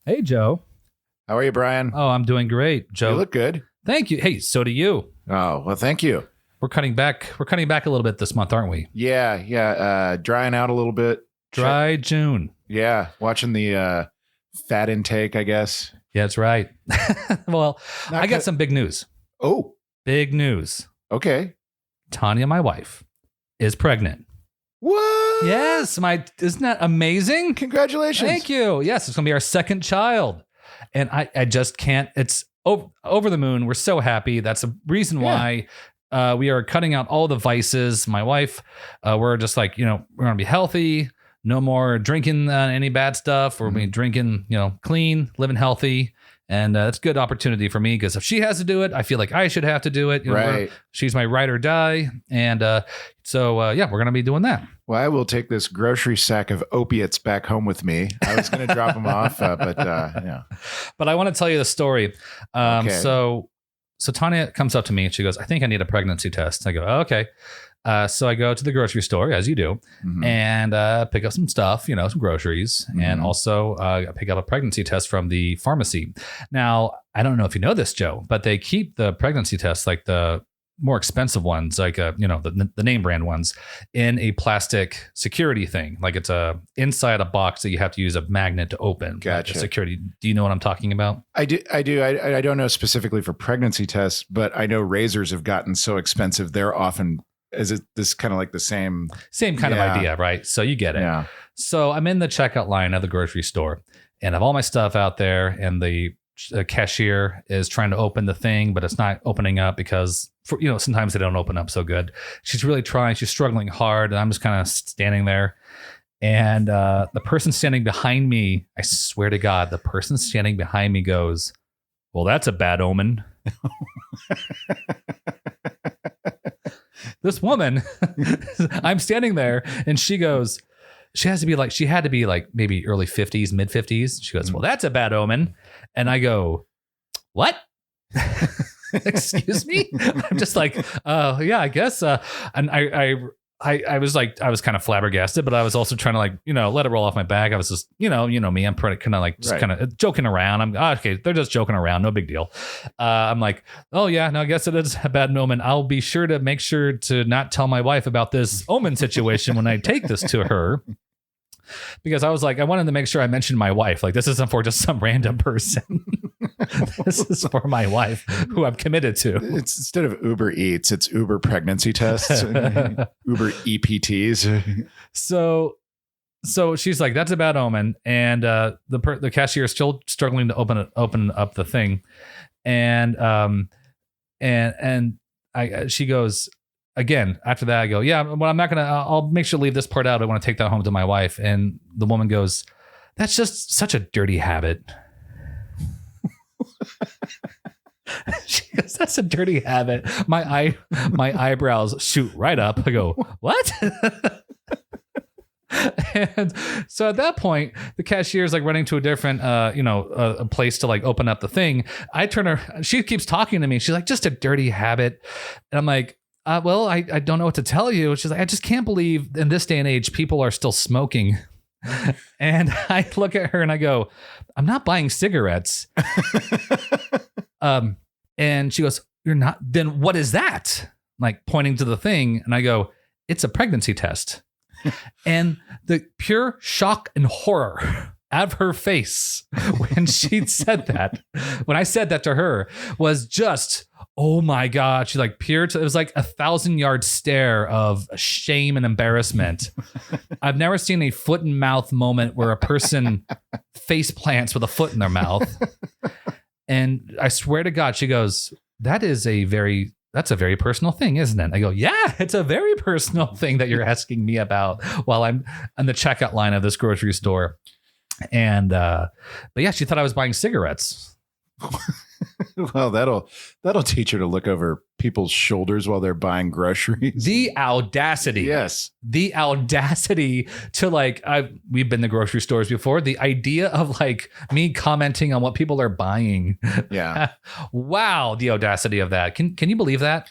Hey, Joe. How are you, Bryan? Oh, I'm doing great, Joe. You look good. Thank you. Hey, so do you. Oh, well, thank you. We're cutting back a little bit this month, aren't we? Yeah. Drying out a little bit. Dry June. Yeah. Watching the fat intake, I guess. Yeah, that's right. Well, I got some big news. Oh. Big news. Okay. Tanya, my wife, is pregnant. What? Yes, isn't that amazing? Congratulations. Thank you. Yes, it's going to be our second child. And I just can't. It's over the moon. We're so happy. That's the reason why we are cutting out all the vices. My wife, we're just like, we're going to be healthy. No more drinking any bad stuff. We're going to be drinking, clean, living healthy. And it's a good opportunity for me because if she has to do it, I feel like I should have to do it. Right. She's my ride or die. And so we're going to be doing that. Well, I will take this grocery sack of opiates back home with me. I was going to drop them off, but yeah. But I want to tell you the story. Okay. So Tanya comes up to me and she goes, I think I need a pregnancy test. I go, oh, okay. So I go to the grocery store, as you do, and pick up some stuff, some groceries, and also pick up a pregnancy test from the pharmacy. Now, I don't know if you know this, Joe, but they keep the pregnancy tests, like the more expensive ones, like the name brand ones, in a plastic security thing. Like it's inside a box that you have to use a magnet to open. Gotcha. Like security. Do you know what I'm talking about? I do. I don't know specifically for pregnancy tests, but I know razors have gotten so expensive. They're often, is it this kind of like the same kind of idea, right? So you get it. Yeah. So I'm in the checkout line of the grocery store and I have all my stuff out there, and the cashier is trying to open the thing, but it's not opening up because sometimes they don't open up so good. She's really trying. She's struggling hard, and I'm just kind of standing there. And the person standing behind me, I swear to God, the person standing behind me goes, "Well, that's a bad omen." This woman, I'm standing there, and she goes, she had to be like maybe early 50s, mid 50s. She goes, "Well, that's a bad omen." And I go, "What?" Excuse me? I'm just like, yeah, I guess. And I was kind of flabbergasted, but I was also trying to let it roll off my back. I was just, me, I'm pretty kind of like just kind of joking around. Okay, they're just joking around. No big deal. I'm like, oh yeah, no, I guess it is a bad omen. I'll be sure to make sure to not tell my wife about this omen situation when I take this to her. Because I was like, I wanted to make sure I mentioned my wife. Like, this isn't for just some random person. This is for my wife, who I'm committed to. It's instead of Uber Eats, it's Uber pregnancy tests, Uber EPTs. So she's like, "That's a bad omen," and the cashier is still struggling to open up the thing, and she goes. Again, after that, I go, "Yeah, well, I'm not going to, I'll make sure to leave this part out. I want to take that home to my wife." And the woman goes, "That's just such a dirty habit." She goes, "That's a dirty habit." My eyebrows shoot right up. I go, "What?" And so at that point, the cashier is like running to a different, a place to like open up the thing. I turn her, she keeps talking to me. She's like, "Just a dirty habit." And I'm like, well, I don't know what to tell you. She's like, "I just can't believe in this day and age, people are still smoking." And I look at her and I go, "I'm not buying cigarettes." And she goes, "You're not? Then what is that?" Like pointing to the thing. And I go, "It's a pregnancy test." And the pure shock and horror out of her face when she said that, when I said that to her, was just, oh my God. She like peered to, it was like 1,000-yard stare of shame and embarrassment. I've never seen a foot and mouth moment where a person face plants with a foot in their mouth. And I swear to God, she goes, that's a very personal thing, isn't it?" I go, "Yeah, it's a very personal thing that you're asking me about while I'm on the checkout line of this grocery store." And, but yeah, she thought I was buying cigarettes. Well, that'll teach her to look over people's shoulders while they're buying groceries. The audacity. Yes. The audacity to we've been to grocery stores before. The idea of like me commenting on what people are buying. Yeah. Wow. The audacity of that. Can you believe that?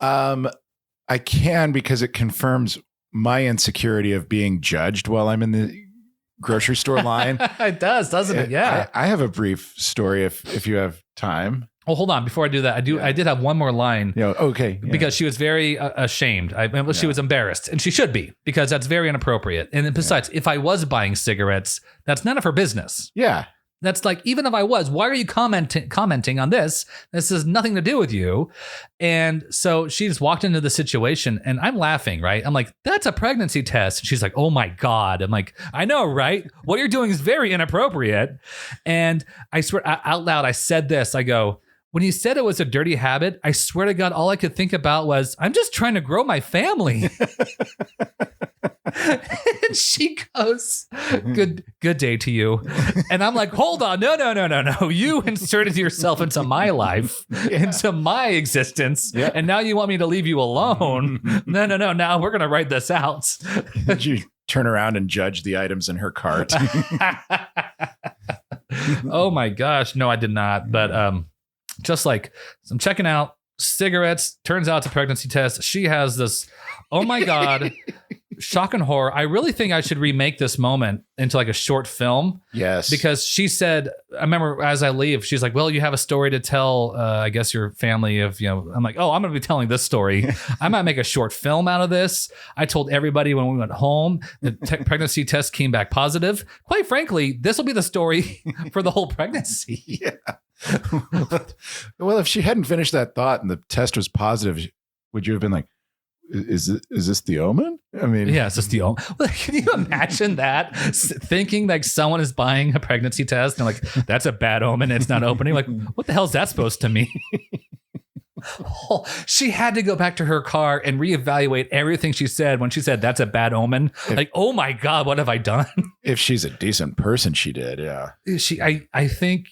I can, because it confirms my insecurity of being judged while I'm in the grocery store line. It does, doesn't it? Yeah. I have a brief story if you have time. Oh, hold on. Before I do that, I did have one more line. Okay. Because she was very ashamed. She was embarrassed, and she should be, because that's very inappropriate. And then besides, if I was buying cigarettes, that's none of her business. Yeah. That's like, even if I was, why are you commenting on this? This has nothing to do with you. And so she just walked into the situation, and I'm laughing, right? I'm like, that's a pregnancy test. And she's like, oh my God. I'm like, I know, right? What you're doing is very inappropriate. And I swear out loud, I said this. I go, when you said it was a dirty habit, I swear to God, all I could think about was, I'm just trying to grow my family. And she goes, good day to you. And I'm like, hold on. No. You inserted yourself into my life, into my existence. Yeah. And now you want me to leave you alone. No. Now we're going to write this out. Did you turn around and judge the items in her cart? Oh my gosh. No, I did not. But, just like, I'm checking out cigarettes, turns out it's a pregnancy test. She has this, oh my God, shock and horror. I really think I should remake this moment into like a short film. Yes. Because she said, I remember as I leave, she's like, well, you have a story to tell, I guess your family of, I'm like, oh, I'm going to be telling this story. I might make a short film out of this. I told everybody when we went home, the pregnancy test came back positive. Quite frankly, this will be the story for the whole pregnancy. Yeah. Well, if she hadn't finished that thought and the test was positive, would you have been like, is this the omen? I mean, yeah, it's just the omen. Can you imagine that? Thinking like someone is buying a pregnancy test and like, that's a bad omen. It's not opening. Like, what the hell is that supposed to mean? Oh, she had to go back to her car and reevaluate everything she said when she said that's a bad omen. Like, oh my God, what have I done? If she's a decent person, she did. Yeah. I think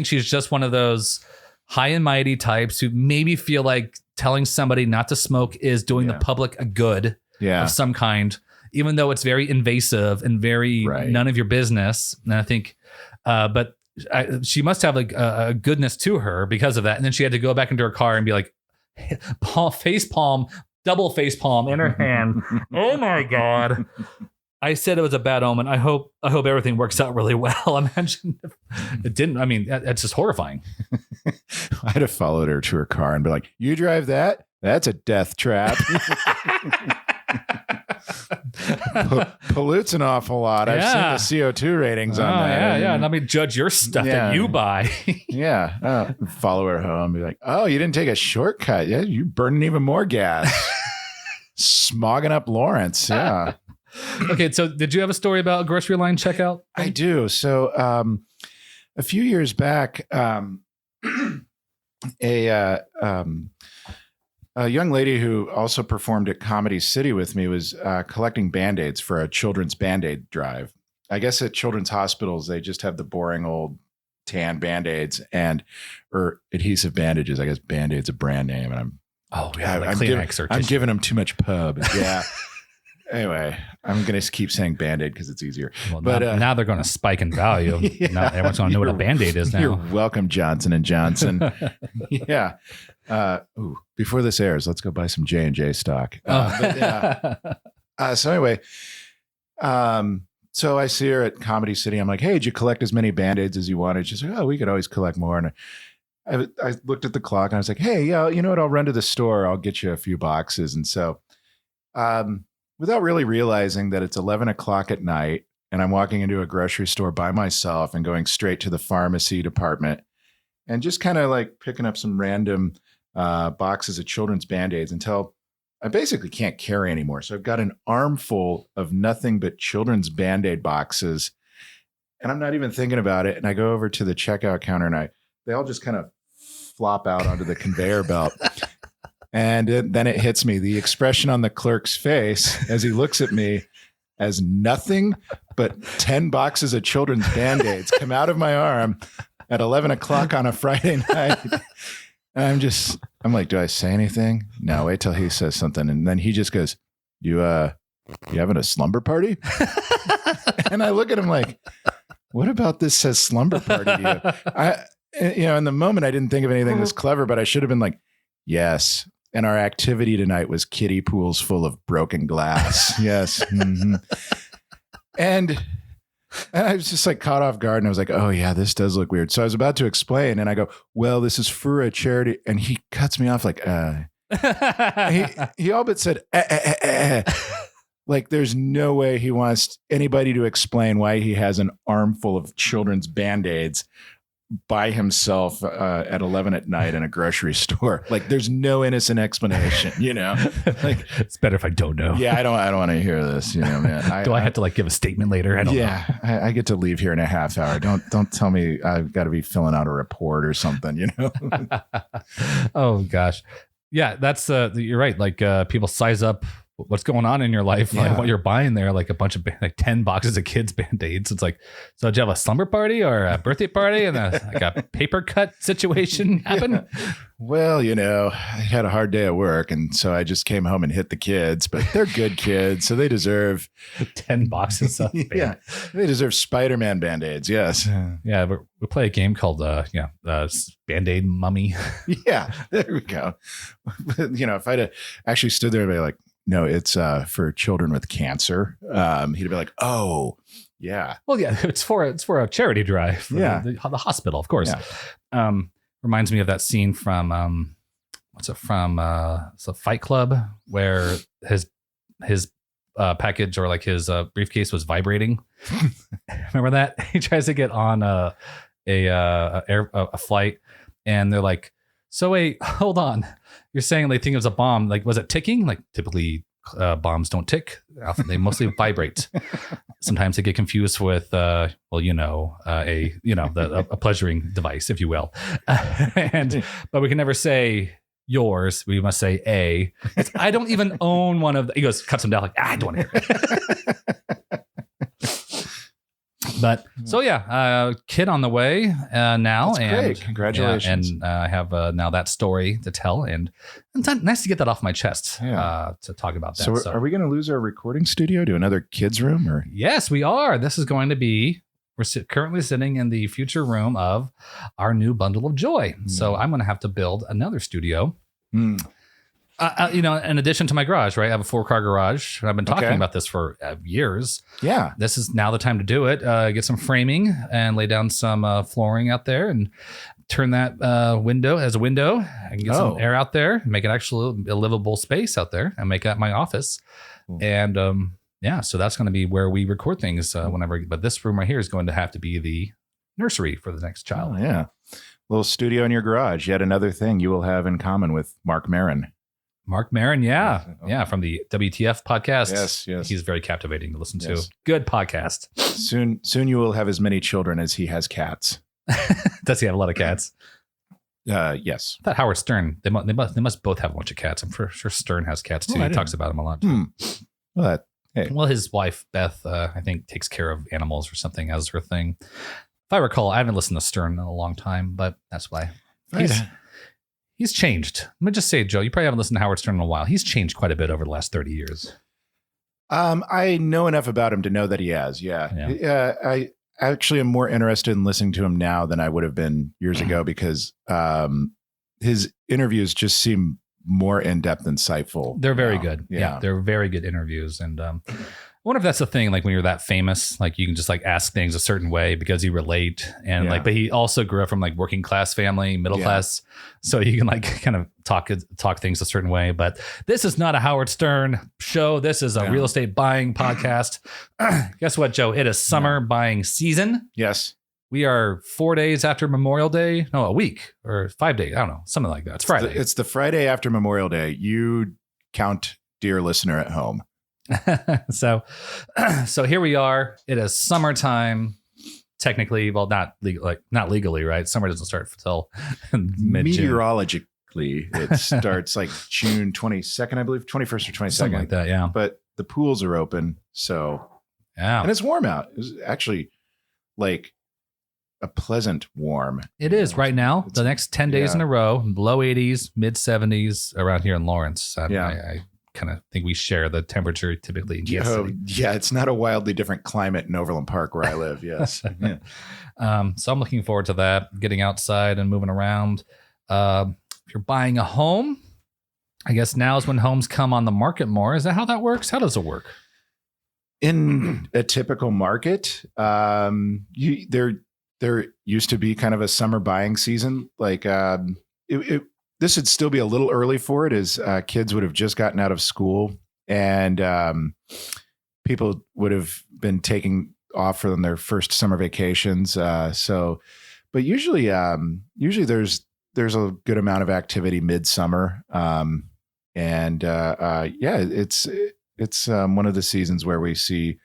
she's just one of those high and mighty types who maybe feel like telling somebody not to smoke is doing the public a good of some kind, even though it's very invasive and very none of your business. And I think, but she must have like a goodness to her because of that. And then she had to go back into her car and be like, face palm, double face palm in her hand. Oh my God. I said it was a bad omen. I hope everything works out really well. Imagine if it didn't. I mean, that's just horrifying. I'd have followed her to her car and be like, you drive that? That's a death trap. Pollutes an awful lot. I've seen the CO2 ratings on that. Yeah. Let me judge your stuff that you buy. Yeah. Follow her home. Be like, oh, you didn't take a shortcut. Yeah, you burning even more gas. Smogging up Lawrence. Yeah. Okay, so did you have a story about a grocery line checkout? I do. So a few years back, a young lady who also performed at Comedy City with me was collecting Band-Aids for a children's Band-Aid drive. I guess at children's hospitals, they just have the boring old tan Band-Aids or adhesive bandages. I guess Band-Aid's a brand name. And I'm giving them too much pub. Yeah. Anyway, I'm going to keep saying Band-Aid because it's easier. Well, but now they're going to spike in value. Now everyone's going to know what a Band-Aid is now. You're welcome, Johnson & Johnson. Yeah. Before this airs, let's go buy some J&J stock. So anyway, so I see her at Comedy City. I'm like, hey, did you collect as many Band-Aids as you wanted? She's like, oh, we could always collect more. And I looked at the clock and I was like, hey, yeah, you know what? I'll run to the store. I'll get you a few boxes. And so, without really realizing that it's 11 o'clock at night and I'm walking into a grocery store by myself and going straight to the pharmacy department and just kind of like picking up some random boxes of children's Band-Aids until I basically can't carry anymore. So I've got an armful of nothing but children's Band-Aid boxes and I'm not even thinking about it. And I go over to the checkout counter and they all just kind of flop out onto the conveyor belt. And then it hits me, the expression on the clerk's face as he looks at me as nothing but 10 boxes of children's Band-Aids come out of my arm at 11 o'clock on a Friday night. And I'm like, do I say anything? No, wait till he says something. And then he just goes, you having a slumber party? And I look at him like, what about this says slumber party to you? In the moment, I didn't think of anything this clever, but I should have been like, yes. And our activity tonight was kiddie pools full of broken glass. Yes. Mm-hmm. And And I was just like caught off guard and I was like, oh yeah, this does look weird. So I was about to explain and I go, well, this is for a charity. And he cuts me off like, he all but said, like there's no way he wants anybody to explain why he has an armful of children's Band-Aids by himself at 11 at night in a grocery store. Like there's no innocent explanation, you know, like It's better if I don't know. yeah, I don't want to hear this, you know, man. Do I have to like give a statement later? I don't know. I get to leave here in a half hour. Don't tell me I've got to be filling out a report or something, you know? Oh gosh. Yeah, that's you're right. Like people size up what's going on in your life, like what you're buying there, like a bunch of like 10 boxes of kids Band-Aids. It's like, so did you have a slumber party or a birthday party and like a paper cut situation happen? Yeah. Well, you know, I had a hard day at work and so I just came home and hit the kids, but they're good kids, so they deserve 10 boxes of yeah, they deserve Spider-Man Band-Aids. Yes. Yeah, we play a game called Band-Aid Mummy. Yeah, there we go. You know, if I'd actually stood there and be like, no, it's for children with cancer. He'd be like, "Oh, yeah." Well, yeah, it's for a charity drive. For the hospital, of course. Yeah. Reminds me of that scene from what's it from? It's a Fight Club where his package or like his briefcase was vibrating. Remember that? He tries to get on a flight, and they're like, "So wait, hold on. You're saying they think it was a bomb? Like, was it ticking? Like, typically bombs don't tick. They mostly vibrate. Sometimes they get confused with, a pleasuring device, if you will. But we can never say yours. We must say a. I don't even own one of the. He goes, cuts him down like, I don't want to hear it. But so kid on the way now. That's great. Congratulations. And I have now that story to tell, and it's nice to get that off my chest to talk about that. So are we going to lose our recording studio to another kids' room? Or yes, we are. This is going to be. We're currently sitting in the future room of our new bundle of joy. So I'm going to have to build another studio. In addition to my garage, right? I have a 4-car garage. I've been talking about this for years. Yeah. This is now the time to do it. Get some framing and lay down some flooring out there and turn that window as a window. I can get some air out there, make it actually a livable space out there and make that my office. And so that's going to be where we record things whenever. But this room right here is going to have to be the nursery for the next child. Oh, yeah. Little studio in your garage. Yet another thing you will have in common with Mark Maron. Mark Maron, from the WTF podcast. Yes. He's very captivating to listen to. Good podcast. Soon you will have as many children as he has cats. Does he have a lot of cats? Yes. I thought Howard Stern, they must both have a bunch of cats. I'm sure Stern has cats too. He talks about them a lot. Well, his wife, Beth, I think takes care of animals or something as her thing. If I recall, I haven't listened to Stern in a long time, but that's why. He's changed. Let me just say, Joe, you probably haven't listened to Howard Stern in a while. He's changed quite a bit over the last 30 years. I know enough about him to know that he has. Yeah. I actually am more interested in listening to him now than I would have been years ago because his interviews just seem more in-depth, insightful. They're very good. Yeah. They're very good interviews. And I wonder if that's the thing, like when you're that famous, like you can just like ask things a certain way because you relate. And but he also grew up from like working class family, middle class. So you can like kind of talk things a certain way. But this is not a Howard Stern show. This is a real estate buying podcast. Guess what, Joe? It is summer buying season. Yes. We are 4 days after Memorial Day. No, a week or 5 days. I don't know. Something like that. It's Friday. It's the Friday after Memorial Day. You count, dear listener at home. So here we are. It is summertime. Technically, well, not legally, right? Summer doesn't start until mid-June. Meteorologically, it starts like June 22nd, I believe, 21st or 22nd. Something like that, yeah. But the pools are open, so and it's warm out. It's actually like a pleasant warm. It is right now. The next 10 days in a row, low 80s, mid 70s around here in Lawrence. I kind of think we share the temperature typically in Kansas City. Yeah, it's not a wildly different climate in Overland Park where I live. Yes. So I'm looking forward to that, getting outside and moving around. If you're buying a home, I guess now is when homes come on the market more. Is that how that works? How does it work? In a typical market, there used to be kind of a summer buying season. Like this would still be a little early for it, as kids would have just gotten out of school, and people would have been taking off from their first summer vacations. But usually there's a good amount of activity midsummer, it's one of the seasons where we see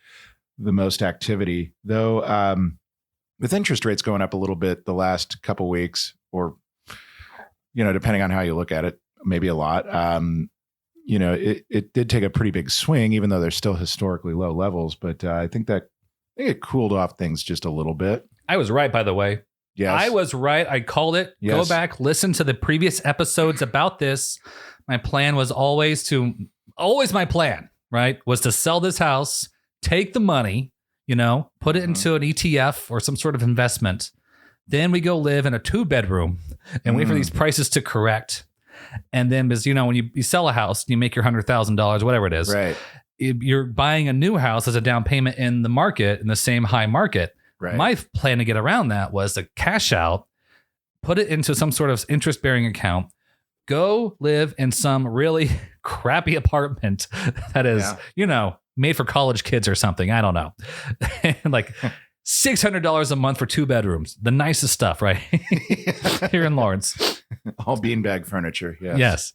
the most activity, though. With interest rates going up a little bit the last couple weeks, or, depending on how you look at it, maybe a lot, it did take a pretty big swing, even though they're still historically low levels. But I think it cooled off things just a little bit. I was right, by the way. Yes. I was right. I called it. Yes. Go back, listen to the previous episodes about this. My plan was always my plan, right? Was to sell this house, take the money, put it into an ETF or some sort of investment. Then we go live in a 2-bedroom and wait for these prices to correct. And then, because, when you sell a house, you make your $100,000, whatever it is. Right. You're buying a new house as a down payment in the market, in the same high market. Right. My plan to get around that was to cash out, put it into some sort of interest-bearing account, go live in some really crappy apartment that is, made for college kids or something. I don't know. And like $600 a month for 2 bedrooms. The nicest stuff, right? Here in Lawrence. All beanbag furniture. Yes. Yes.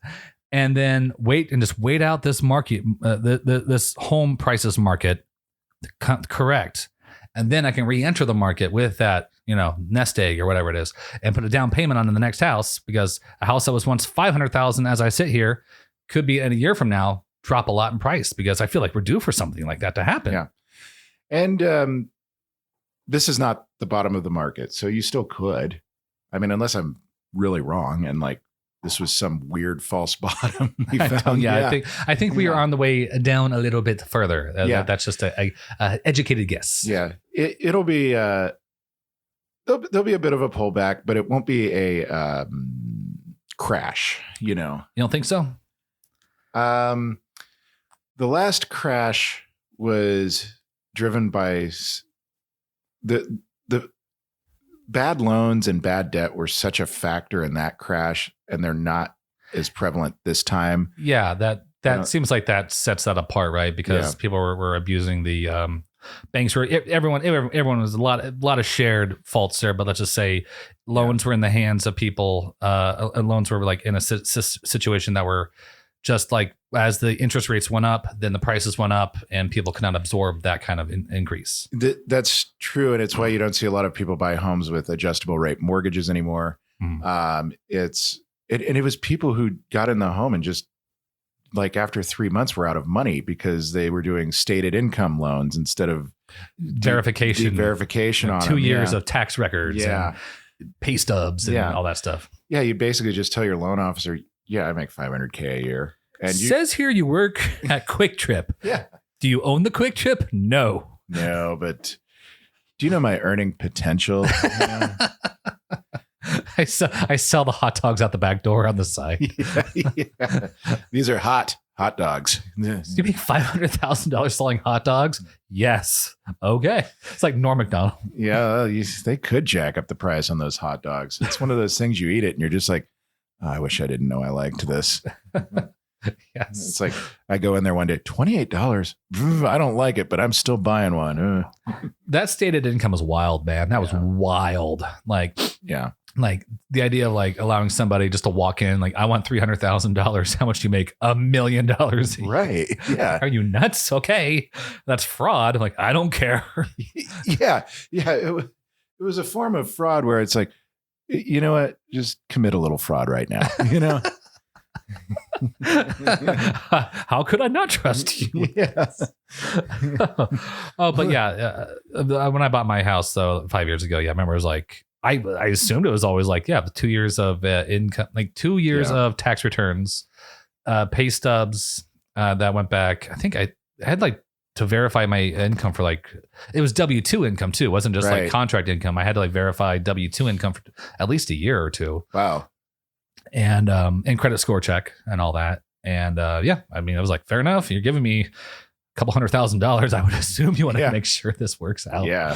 And then wait out this market, this home prices market correct. And then I can re-enter the market with that, nest egg or whatever it is, and put a down payment on the next house, because a house that was once $500,000 as I sit here could be in a year from now drop a lot in price, because I feel like we're due for something like that to happen. Yeah. And this is not the bottom of the market, so you still could. I mean, unless I'm really wrong and like this was some weird false bottom we found. I think we are on the way down a little bit further. That's just a educated guess. Yeah, it'll be there'll be a bit of a pullback, but it won't be a crash. You don't think so? The last crash was driven by the bad loans and bad debt were such a factor in that crash, and they're not as prevalent this time. Yeah, that seems like that sets that apart, right? Because people were abusing the banks. Everyone was a lot of shared faults there, but let's just say loans were in the hands of people. Loans were like in a situation that were just like, as the interest rates went up, then the prices went up, and people could not absorb that kind of increase. That's true. And it's why you don't see a lot of people buy homes with adjustable rate mortgages anymore. It was people who got in the home and just like after 3 months were out of money because they were doing stated income loans instead of verification on 2 years of tax records and pay stubs and all that stuff. Yeah. You basically just tell your loan officer, I make $500K a year. And says here you work at Quick Trip. Yeah. Do you own the Quick Trip? No, but do you know my earning potential? I sell the hot dogs out the back door on the side. Yeah. These are hot dogs. You make $500,000 selling hot dogs? Yes. Okay. It's like Norm Macdonald. Yeah, they could jack up the price on those hot dogs. It's one of those things you eat it and you're just like, I wish I didn't know I liked this. Yes. It's like I go in there one day, $28. I don't like it, but I'm still buying one. That stated income was wild, man. That was wild. Like the idea of like allowing somebody just to walk in, like, I want $300,000. How much do you make? $1 million. Right. Yeah. Are you nuts? Okay. That's fraud. I'm like, I don't care. Yeah. It was a form of fraud where it's like, you know what? Just commit a little fraud right now. How could I not trust you? Yes. But when I bought my house, though, 5 years ago, I remember it was like, I assumed it was always like, the 2 years of income, like 2 years of tax returns, pay stubs that went back. I think I had like to verify my income for like, it was W-2 income too. It wasn't just like contract income. I had to like verify W-2 income for at least a year or two. Wow. And credit score check and all that. And I mean, I was like, fair enough. You're giving me a couple $100,000, I would assume you want to Yeah. make sure this works out. Yeah.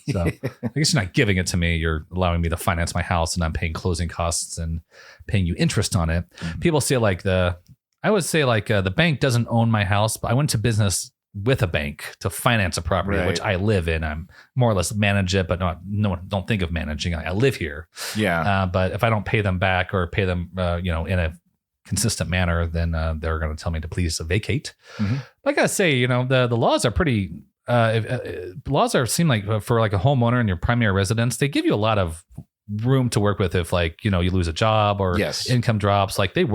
So I guess you're not giving it to me. You're allowing me to finance my house, and I'm paying closing costs and paying you interest on it. Mhm. People say I would say the bank doesn't own my house, but I went to business with a bank to finance a property, Right. which I live in. I'm more or less manage it, but don't think of managing. I live here. Yeah. But if I don't pay them back or pay them, in a consistent manner, then they're going to tell me to please vacate. Mhm. But I gotta say, the laws are pretty. Seem like for like a homeowner in your primary residence, they give you a lot of room to work with if you lose a job or Yes. income drops. Like I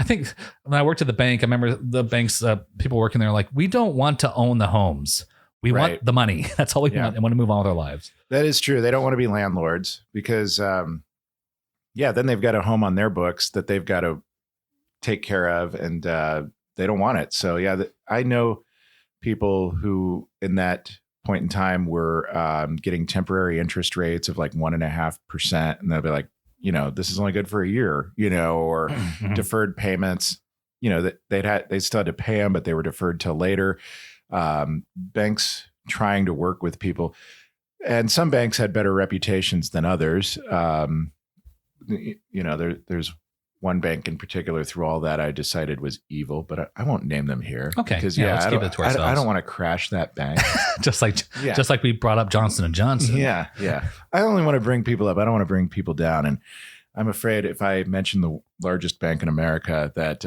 think when I worked at the bank, I remember the bank's people working there like, we don't want to own the homes. We Right. want the money. That's all we Yeah. want. And want to move on with our lives. That is true. They don't want to be landlords because, then they've got a home on their books that they've got to take care of, and they don't want it. So I know people who in that point in time were getting temporary interest rates of like 1.5%, and they'll be like, this is only good for a year, or Mhm. deferred payments, that they still had to pay them, but they were deferred till later. Banks trying to work with people, and some banks had better reputations than others. There's one bank in particular through all that I decided was evil, but I won't name them here. Okay. Because let's keep it to ourselves. I don't want to crash that bank. just like Yeah. we brought up Johnson and Johnson. Yeah. I only want to bring people up. I don't want to bring people down. And I'm afraid if I mention the largest bank in America that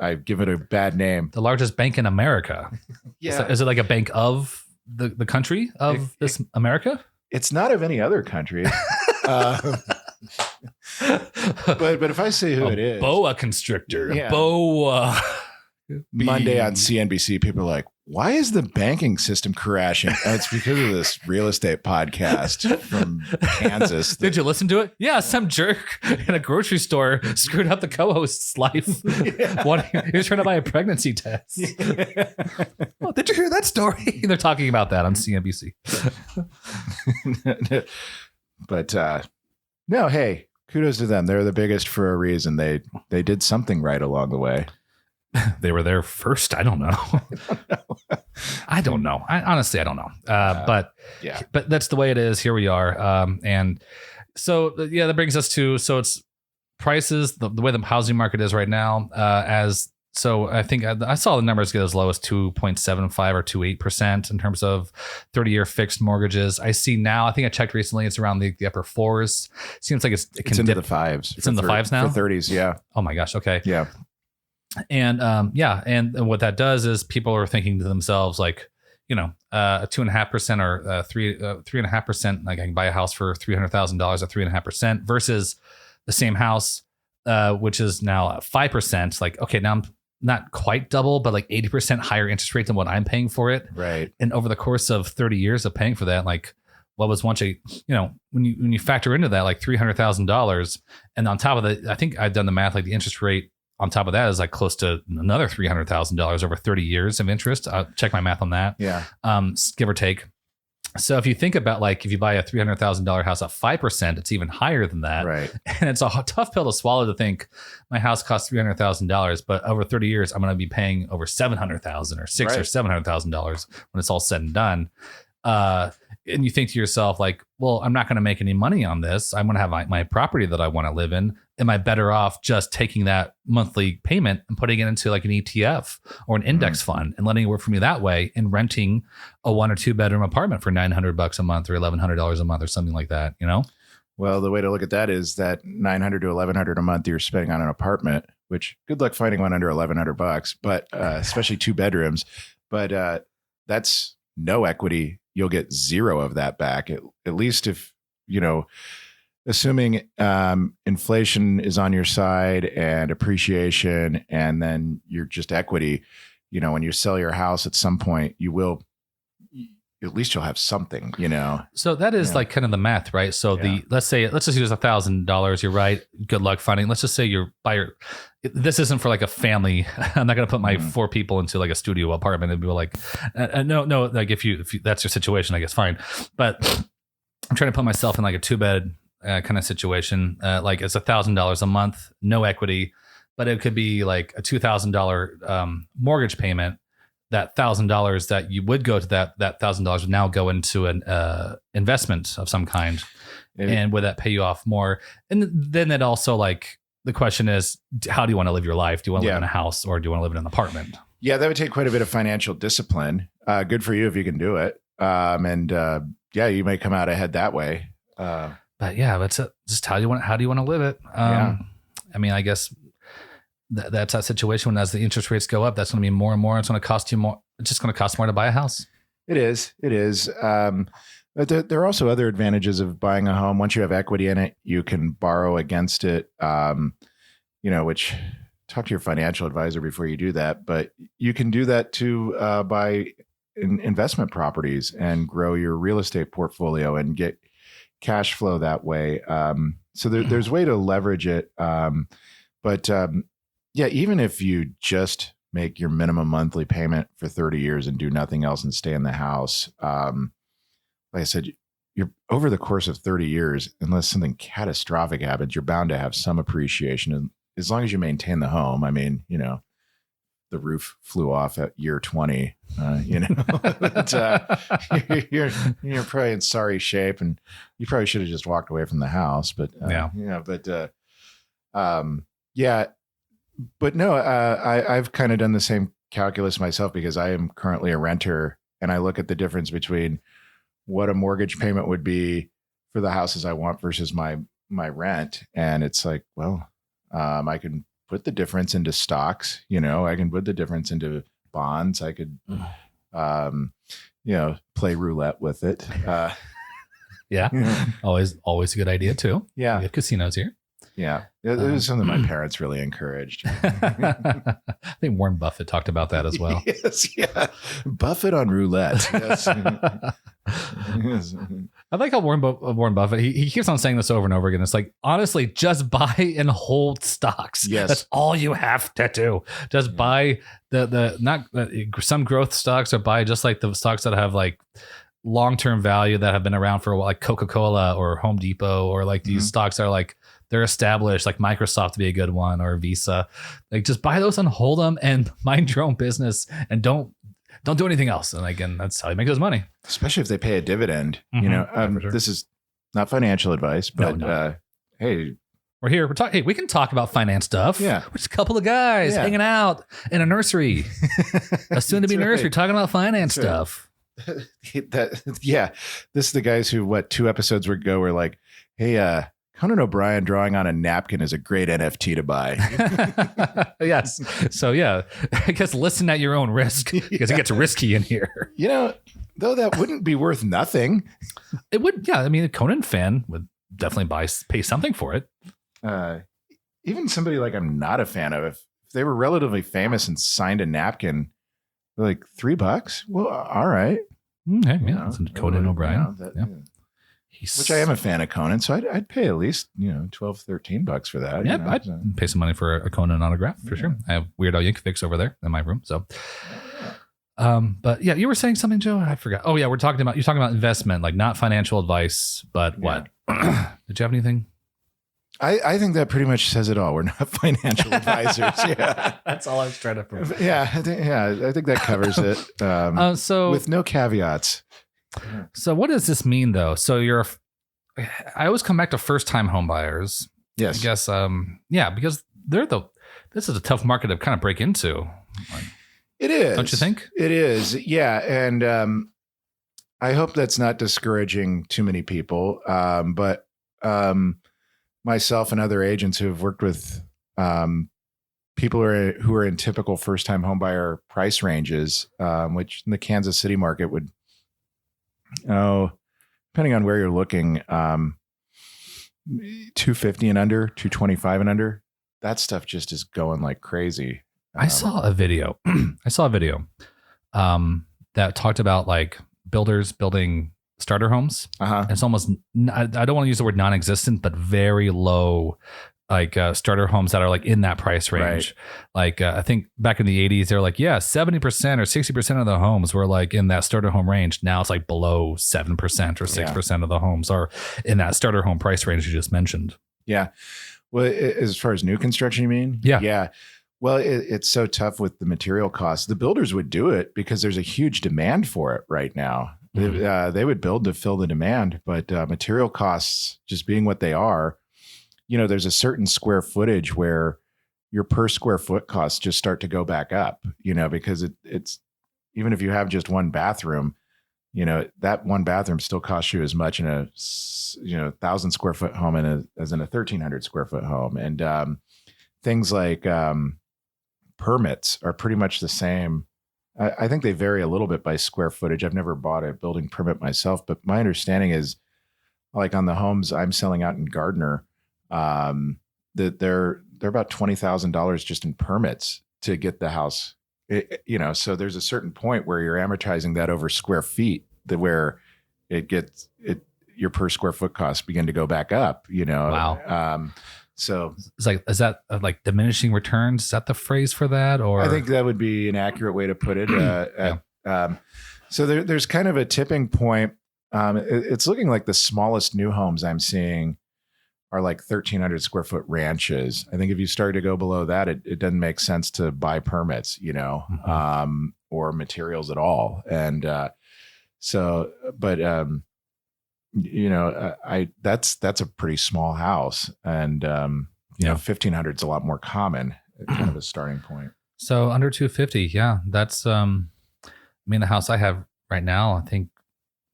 I give it a bad name. The largest bank in America. Yeah. Is it like a bank of the country of this America? It's not of any other country. But if I say who it is, Boa constrictor. Yeah. Boa. Monday on CNBC, people are like, why is the banking system crashing? Oh, it's because of this real estate podcast from Kansas. Did you listen to it? Yeah, some jerk in a grocery store screwed up the co-host's life. He was trying to buy a pregnancy test. Oh, did you hear that story? They're talking about that on CNBC. But no, hey, kudos to them. They're the biggest for a reason. They did something right along the way. They were there first. I don't know. I don't know. Honestly, I don't know. But that's the way it is. Here we are. And so, that brings us to, it's prices, the way the housing market is right now. So I think I saw the numbers get as low as 2.75 or 2.8% in terms of 30-year fixed mortgages. I see now, I think I checked recently, it's around the upper fours. Seems like it can It's into dip. the fives. It's in the fives now? For 30s, yeah. Oh my gosh. Okay. Yeah. And and what that does is people are thinking to themselves like, a 2.5% or 3.5%. Like I can buy a house for $300,000 at 3.5% versus the same house, which is now 5%. Like, okay, now I'm not quite double, but like 80% higher interest rate than what I'm paying for it. Right. And over the course of 30 years of paying for that, like what was once when you factor into that, like $300,000, and on top of that, I think I've done the math, like the interest rate on top of that is like close to another $300,000 over 30 years of interest. I'll check my math on that. Yeah. Give or take. So if you think about like if you buy a $300,000 house at 5%, it's even higher than that. Right. And it's a tough pill to swallow to think my house costs $300,000, but over 30 years I'm going to be paying over $700,000 or $600,000 or $700,000 when it's all said and done. And you think to yourself like, well, I'm not going to make any money on this. I'm going to have my property that I want to live in. Am I better off just taking that monthly payment and putting it into like an ETF or an index fund and letting it work for me that way and renting a 1 or 2 bedroom apartment for $900 a month or $1,100 a month or something like that, Well, the way to look at that is that $900 to $1,100 a month you're spending on an apartment, which good luck finding one under $1,100, but especially 2 bedrooms. But that's no equity. You'll get 0 of that back, at least if, assuming inflation is on your side and appreciation, and then you're just equity, when you sell your house at some point, at least you'll have something, So that is like kind of the math, right? So let's just use $1,000. You're right. Good luck finding. Let's just say you're buyer. This isn't for like a family. I'm not going to put my 4 people into like a studio apartment and be like, no. Like if that's your situation, I guess fine. But I'm trying to put myself in like a 2-bed kind of situation. Like it's $1,000 a month, no equity, but it could be like a $2,000 mortgage payment. that $1,000 that you would go to that $1,000 would now go into an investment of some kind. And would that pay you off more? And then it also like the question is, how do you want to live your life? Do you want to live in a house or do you want to live in an apartment? Yeah, that would take quite a bit of financial discipline. Good for you if you can do it. You may come out ahead that way. But yeah, that's just how do you want to live it? I mean, I guess that's that situation when as the interest rates go up, that's going to be more and more. It's going to cost you more. It's just going to cost more to buy a house. It is. But there are also other advantages of buying a home. Once you have equity in it, you can borrow against it, which talk to your financial advisor before you do that. But you can do that to buy investment properties and grow your real estate portfolio and get cash flow that way. So there's a way to leverage it. Even if you just make your minimum monthly payment for 30 years and do nothing else and stay in the house, like I said, you're over the course of 30 years, unless something catastrophic happens, you're bound to have some appreciation. And as long as you maintain the home, I mean, the roof flew off at year 20, but, you're probably in sorry shape and you probably should have just walked away from the house, but I've kind of done the same calculus myself because I am currently a renter and I look at the difference between what a mortgage payment would be for the houses I want versus my rent. And it's like, well, I can put the difference into stocks, I can put the difference into bonds. I could, play roulette with it. Always a good idea too. Yeah. We have casinos here. Yeah. It was something my parents really encouraged. I think Warren Buffett talked about that as well. Yes. Yeah. Buffett on roulette. Yes. Yes. I like how Warren Buffett, he keeps on saying this over and over again. It's like, honestly, just buy and hold stocks. Yes. That's all you have to do. Just buy some growth stocks, or buy just like the stocks that have like long-term value that have been around for a while, like Coca-Cola or Home Depot, or like these stocks are like, they're established, like Microsoft to be a good one, or Visa. Like just buy those and hold them and mind your own business and don't do anything else. And again, that's how you make those money. Especially if they pay a dividend. Sure. This is not financial advice, but hey, we're here. We can talk about finance stuff. Yeah. We're just a couple of guys hanging out in a nursery, a soon to be nursery, talking about finance stuff. This is the guys who 2 episodes ago were like, hey, Conan O'Brien drawing on a napkin is a great NFT to buy. Yes. So I guess listen at your own risk because it gets risky in here. Though that wouldn't be worth nothing. It would. Yeah. I mean, a Conan fan would definitely pay something for it. Even somebody like I'm not a fan of, if they were relatively famous and signed a napkin, like $3. Well, all right. Okay. Yeah. Conan O'Brien. Which I am a fan of Conan, so I'd pay at least $12, $13 for that. Yeah, I'd pay some money for a Conan autograph for sure. I have Weird Al Yankovic over there in my room. So, but yeah, you were saying something, Joe. I forgot. Oh yeah, you're talking about investment, like not financial advice, but what? Did you have anything? I think that pretty much says it all. We're not financial advisors. Yeah, that's all I was trying to prove. I think that covers it. So with no caveats. So what does this mean though? So I always come back to first time home buyers. Yes. I guess, because this is a tough market to kind of break into. It is. Don't you think? It is. Yeah. And I hope that's not discouraging too many people. But myself and other agents who have worked with people who are in typical first time home buyer price ranges, which in the Kansas City market would, depending on where you're looking, 250 and under, 225 and under, that stuff just is going like crazy. I saw a video. That talked about like builders building starter homes. It's almost, I don't want to use the word non-existent, but very low, like starter homes that are like in that price range. Right. Like I think back in the 80s, they're like, 70% or 60% of the homes were like in that starter home range. Now it's like below 7% or 6% of the homes are in that starter home price range you just mentioned. Yeah. Well, as far as new construction, you mean? Yeah. Yeah. Well, it's so tough with the material costs. The builders would do it because there's a huge demand for it right now. They would build to fill the demand, but material costs just being what they are, there's a certain square footage where your per square foot costs just start to go back up, because it's even if you have just one bathroom, that one bathroom still costs you as much in a 1,000 square foot home as in a 1,300 square foot home. And things like permits are pretty much the same. I think they vary a little bit by square footage. I've never bought a building permit myself, but my understanding is, like on the homes I'm selling out in Gardner, that they're about $20,000 just in permits to get the house. So there's a certain point where you're amortizing that over square feet, where your per square foot costs begin to go back up. Wow. So is that like diminishing returns? Is that the phrase for that? Or I think that would be an accurate way to put it. So there's kind of a tipping point. It's looking like the smallest new homes I'm seeing are like 1,300 square foot ranches. I think if you start to go below that, it doesn't make sense to buy permits, or materials at all. And that's a pretty small house, and 1,500 is a lot more common, kind of a starting point. So under 250, yeah, that's the house I have right now, I think,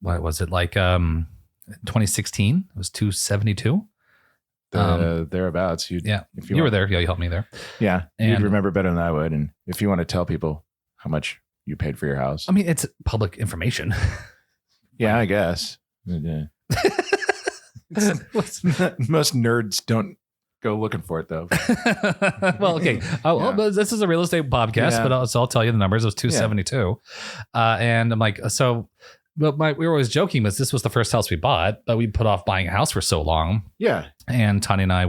what was it, like 2016? It was 272. Thereabouts. If you were there, you helped me there. Yeah, and you'd remember better than I would. And if you want to tell people how much you paid for your house, it's public information. Yeah, I guess. Yeah. Most nerds don't go looking for it, though. Well, okay. This is a real estate podcast, but I'll tell you the numbers. It was 272. And I'm like, so... But we were always joking, but this was the first house we bought, but we put off buying a house for so long. Yeah. And Tanya and I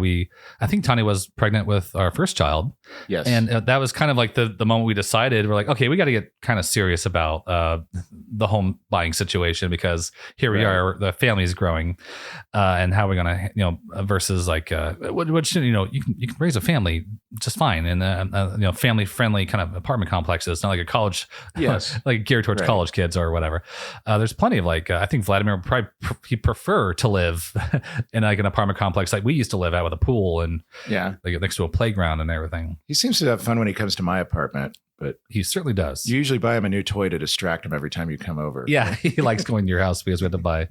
think Tanya was pregnant with our first child. Yes. And that was kind of like the moment we decided, we're like, okay, we got to get kind of serious about the home buying situation, because here we are, the family is growing, and how we're going to, versus like, which, you can raise a family just fine in family friendly kind of apartment complexes, not like a college, like geared towards college kids or whatever. There's plenty of like, I think Vladimir would probably he'd prefer to live in like an apartment complex like we used to live at, with a pool and like next to a playground and everything. He seems to have fun when he comes to my apartment, but he certainly does. You usually buy him a new toy to distract him every time you come over. Yeah, he likes going to your house because we had to buy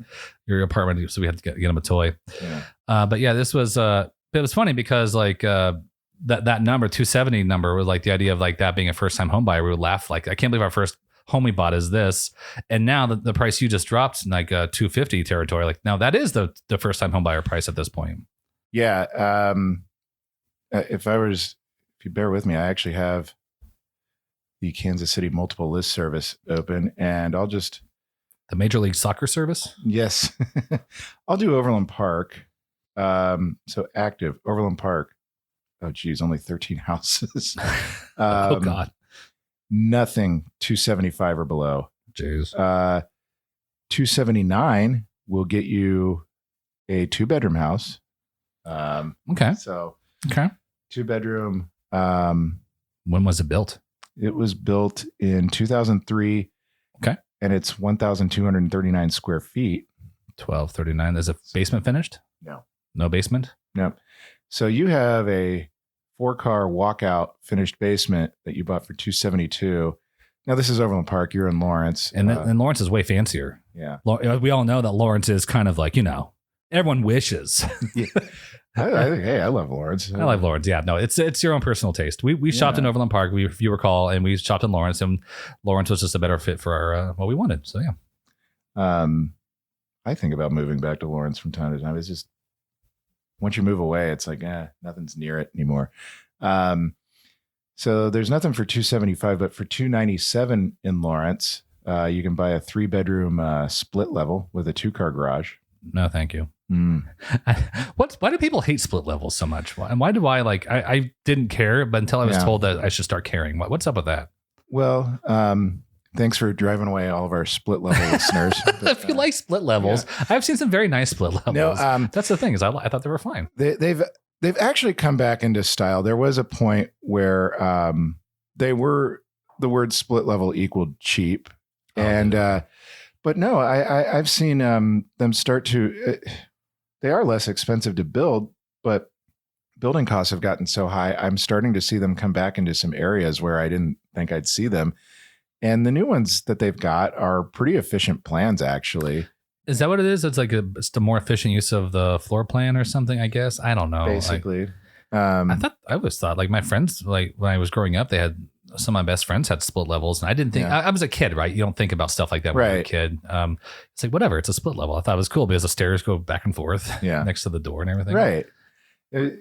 your apartment, so we had to get him a toy. Yeah. But yeah, this was it was funny because like that number 270 number was like the idea of like that being a first time home buyer. We would laugh like, I can't believe our first home we bought is this, and now the price you just dropped, like 250 territory, like now that is the first time home buyer price at this point. Yeah. If you bear with me, I actually have the Kansas City multiple list service open, and I'll just the Major League Soccer service. Yes. I'll do Overland Park. So active Overland Park. Oh geez, only 13 houses. Oh God. Nothing 275 or below. Jeez. 279 will get you a 2-bedroom house. Okay. So 2-bedroom. When was it built? It was built in 2003. Okay. And it's 1,239 square feet. 1,239. Is a basement finished? No. No basement? No. So you have a 4-car walkout finished basement that you bought for $272. Now this is Overland Park. You're in Lawrence, and Lawrence is way fancier. Yeah, we all know that Lawrence is kind of like everyone wishes. Yeah. I love Lawrence. I love Lawrence. Yeah, no, it's your own personal taste. We shopped in Overland Park, if you recall, and we shopped in Lawrence, and Lawrence was just a better fit for our what we wanted. So yeah. I think about moving back to Lawrence from time to time. It's just, once you move away, it's like, nothing's near it anymore. So there's nothing for 275, but for 297 in Lawrence, you can buy a 3-bedroom split level with a 2-car garage. No, thank you. Why do people hate split levels so much? And why do I didn't care, but until I was told that I should start caring. What's up with that? Well, thanks for driving away all of our split level listeners. But, if you like split levels, I've seen some very nice split levels. No, that's the thing, is I thought they were fine. They've They've actually come back into style. There was a point where the word split level equaled cheap. But no, I've seen them start to, they are less expensive to build, but building costs have gotten so high. I'm starting to see them come back into some areas where I didn't think I'd see them. And the new ones that they've got are pretty efficient plans, actually. Is that what it is? It's like it's the more efficient use of the floor plan or something, I guess. I don't know. Basically. I always thought like my friends, like when I was growing up, some of my best friends had split levels, and I didn't think I was a kid, right? You don't think about stuff like that when you're a kid. It's like, whatever, it's a split level. I thought it was cool because the stairs go back and forth next to the door and everything. Right. I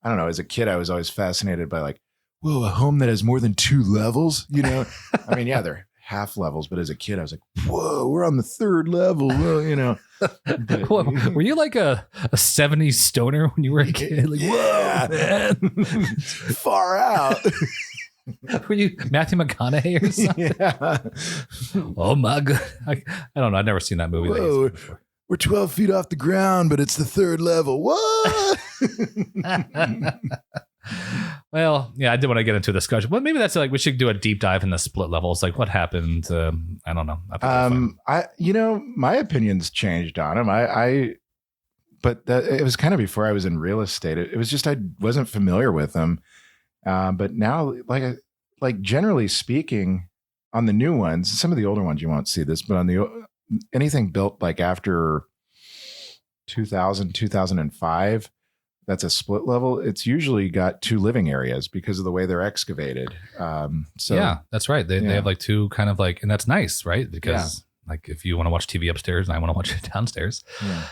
don't know. As a kid, I was always fascinated by like, whoa, a home that has more than 2 levels, I mean, they're half levels, but as a kid, I was like, whoa, we're on the 3rd level. Well, But, well, were you like a 70s stoner when you were a kid? Like, whoa, man. Far out. Were you Matthew McConaughey or something? Yeah. Oh my God. I don't know. I've never seen that movie. Whoa, we're 12 feet off the ground, but it's the 3rd level. What? Well, yeah, I did want to get into a discussion. Well, maybe that's like we should do a deep dive in the split levels. Like what happened? I don't know. My opinions changed on them. But it was kind of before I was in real estate. It was just I wasn't familiar with them. But now, like generally speaking, on the new ones, some of the older ones you won't see this, but on anything built like after 2000, 2005, that's a split level. It's usually got 2 living areas because of the way they're excavated. So yeah, that's right. They have like 2 kind of like, and that's nice, right? Because like if you want to watch TV upstairs and I want to watch it downstairs. Yeah.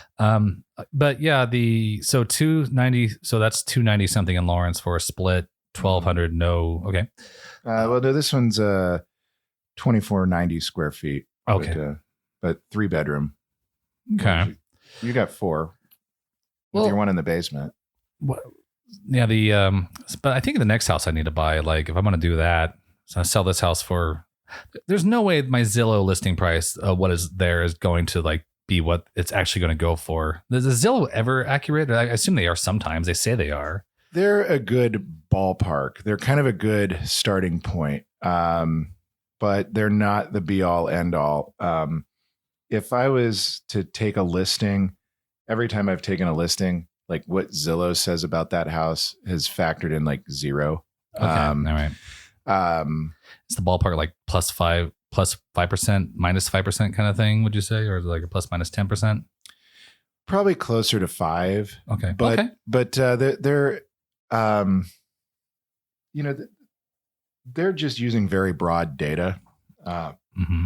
But yeah, so 290, so that's 290 something in Lawrence for a split. 1,200, no. Okay. Well, no, this one's 2,490 square feet. Okay. But 3 bedroom. Okay. You got 4. Well, with your one in the basement. Yeah. But I think the next house I need to buy, like if I'm going to do that, so I sell this house for, there's no way my Zillow listing price, what is there is going to like be what it's actually going to go for. Is Zillow ever accurate? I assume they are sometimes. They say they are. They're a good ballpark. They're kind of a good starting point, but they're not the be all end all. If I was to take a listing, every time I've taken a listing, like what Zillow says about that house has factored in like 0. Okay, all right. It's the ballpark like plus 5%, minus 5% kind of thing, would you say, or like a plus minus 10%? Probably closer to 5. Okay, but they're they're just using very broad data. Mm-hmm.